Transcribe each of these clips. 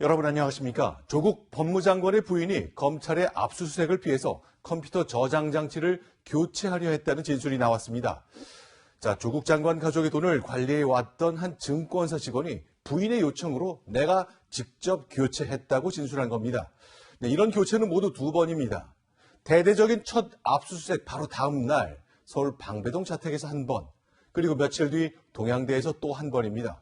여러분 안녕하십니까? 조국 법무장관의 부인이 검찰의 압수수색을 피해서 컴퓨터 저장 장치를 교체하려 했다는 진술이 나왔습니다. 자, 조국 장관 가족의 돈을 관리해왔던 한 증권사 직원이 부인의 요청으로 내가 직접 교체했다고 진술한 겁니다. 네, 이런 교체는 모두 2번입니다. 대대적인 첫 압수수색 바로 다음 날 서울 방배동 자택에서 한 번, 그리고 며칠 뒤 동양대에서 또 한 번입니다.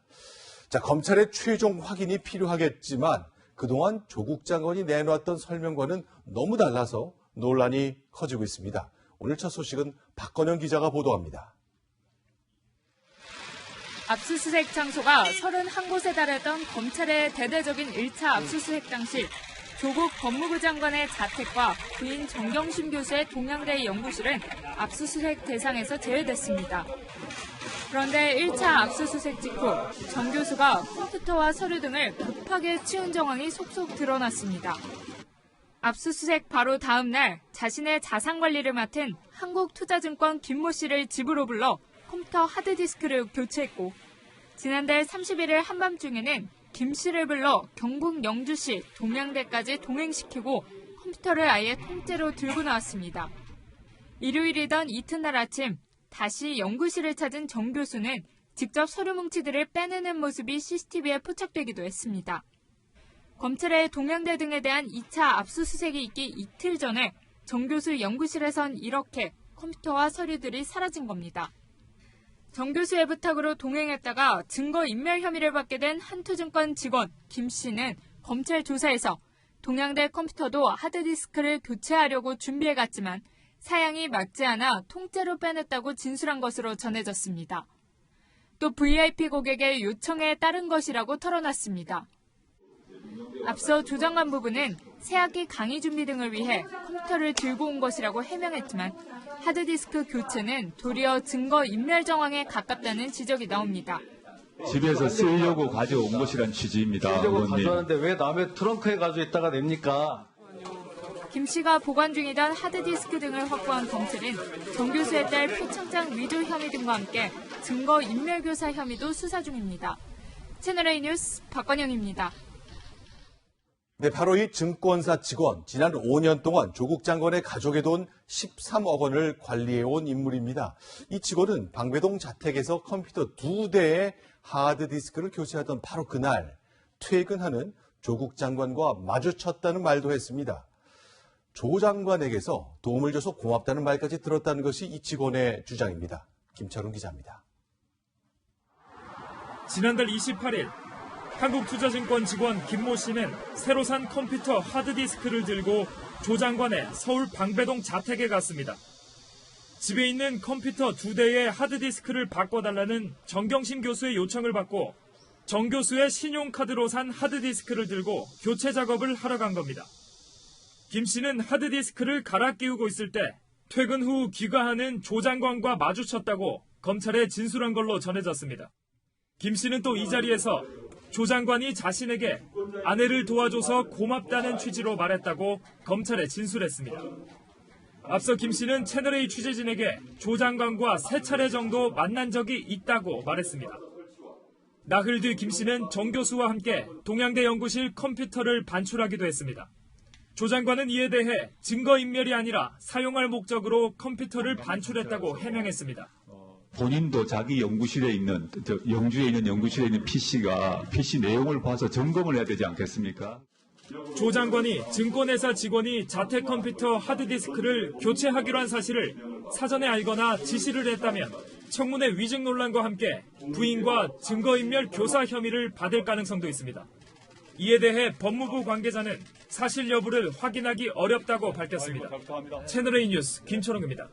자, 검찰의 최종 확인이 필요하겠지만 그동안 조국 장관이 내놓았던 설명과는 너무 달라서 논란이 커지고 있습니다. 오늘 첫 소식은 박건영 기자가 보도합니다. 압수수색 장소가 31곳에 달했던 검찰의 대대적인 1차 압수수색 당시 조국 법무부 장관의 자택과 부인 정경심 교수의 동양대 연구실은 압수수색 대상에서 제외됐습니다. 그런데 1차 압수수색 직후 정 교수가 컴퓨터와 서류 등을 급하게 치운 정황이 속속 드러났습니다. 압수수색 바로 다음 날 자신의 자산 관리를 맡은 한국투자증권 김모 씨를 집으로 불러 컴퓨터 하드디스크를 교체했고, 지난달 31일 한밤중에는 김 씨를 불러 경북 영주시 동양대까지 동행시키고 컴퓨터를 아예 통째로 들고 나왔습니다. 일요일이던 이튿날 아침 다시 연구실을 찾은 정 교수는 직접 서류 뭉치들을 빼내는 모습이 CCTV에 포착되기도 했습니다. 검찰의 동양대 등에 대한 2차 압수수색이 있기 이틀 전에 정 교수 연구실에선 이렇게 컴퓨터와 서류들이 사라진 겁니다. 정 교수의 부탁으로 동행했다가 증거인멸 혐의를 받게 된 한투증권 직원 김 씨는 검찰 조사에서 동양대 컴퓨터도 하드디스크를 교체하려고 준비해갔지만 사양이 맞지 않아 통째로 빼냈다고 진술한 것으로 전해졌습니다. 또 VIP 고객의 요청에 따른 것이라고 털어놨습니다. 앞서 조 장관 부부는 새학기 강의 준비 등을 위해 컴퓨터를 들고 온 것이라고 해명했지만 하드디스크 교체는 도리어 증거인멸 정황에 가깝다는 지적이 나옵니다. 집에서 쓰려고 가져온 것이란 취지입니다. 쓰려고 가져왔는데 왜 남의 트렁크에 가지고 있다가 냅니까? 김 씨가 보관 중이던 하드디스크 등을 확보한 검찰은 정 교수의 딸 표창장 위조 혐의 등과 함께 증거인멸교사 혐의도 수사 중입니다. 채널A 뉴스 박관영입니다. 네, 바로 이 증권사 직원, 지난 5년 동안 조국 장관의 가족의 돈 13억 원을 관리해온 인물입니다. 이 직원은 방배동 자택에서 컴퓨터 2대의 하드디스크를 교체하던 바로 그날 퇴근하는 조국 장관과 마주쳤다는 말도 했습니다. 조 장관에게서 도움을 줘서 고맙다는 말까지 들었다는 것이 이 직원의 주장입니다. 김철웅 기자입니다. 지난달 28일 한국투자증권 직원 김모 씨는 새로 산 컴퓨터 하드디스크를 들고 조 장관의 서울 방배동 자택에 갔습니다. 집에 있는 컴퓨터 2대의 하드디스크를 바꿔달라는 정경심 교수의 요청을 받고 정 교수의 신용카드로 산 하드디스크를 들고 교체 작업을 하러 간 겁니다. 김 씨는 하드디스크를 갈아 끼우고 있을 때 퇴근 후 귀가하는 조 장관과 마주쳤다고 검찰에 진술한 걸로 전해졌습니다. 김 씨는 또 이 자리에서 조 장관이 자신에게 아내를 도와줘서 고맙다는 취지로 말했다고 검찰에 진술했습니다. 앞서 김 씨는 채널A 취재진에게 조 장관과 3차례 정도 만난 적이 있다고 말했습니다. 나흘 뒤 김 씨는 정 교수와 함께 동양대 연구실 컴퓨터를 반출하기도 했습니다. 조 장관은 이에 대해 증거인멸이 아니라 사용할 목적으로 컴퓨터를 반출했다고 해명했습니다. 본인도 자기 연구실에 있는, 영주에 있는 연구실에 있는 PC 내용을 봐서 점검을 해야 되지 않겠습니까? 조 장관이 증권회사 직원이 자택 컴퓨터 하드디스크를 교체하기로 한 사실을 사전에 알거나 지시를 했다면 청문회 위증 논란과 함께 부인과 증거인멸 교사 혐의를 받을 가능성도 있습니다. 이에 대해 법무부 관계자는 사실 여부를 확인하기 어렵다고 밝혔습니다. 채널A 뉴스 김철웅입니다.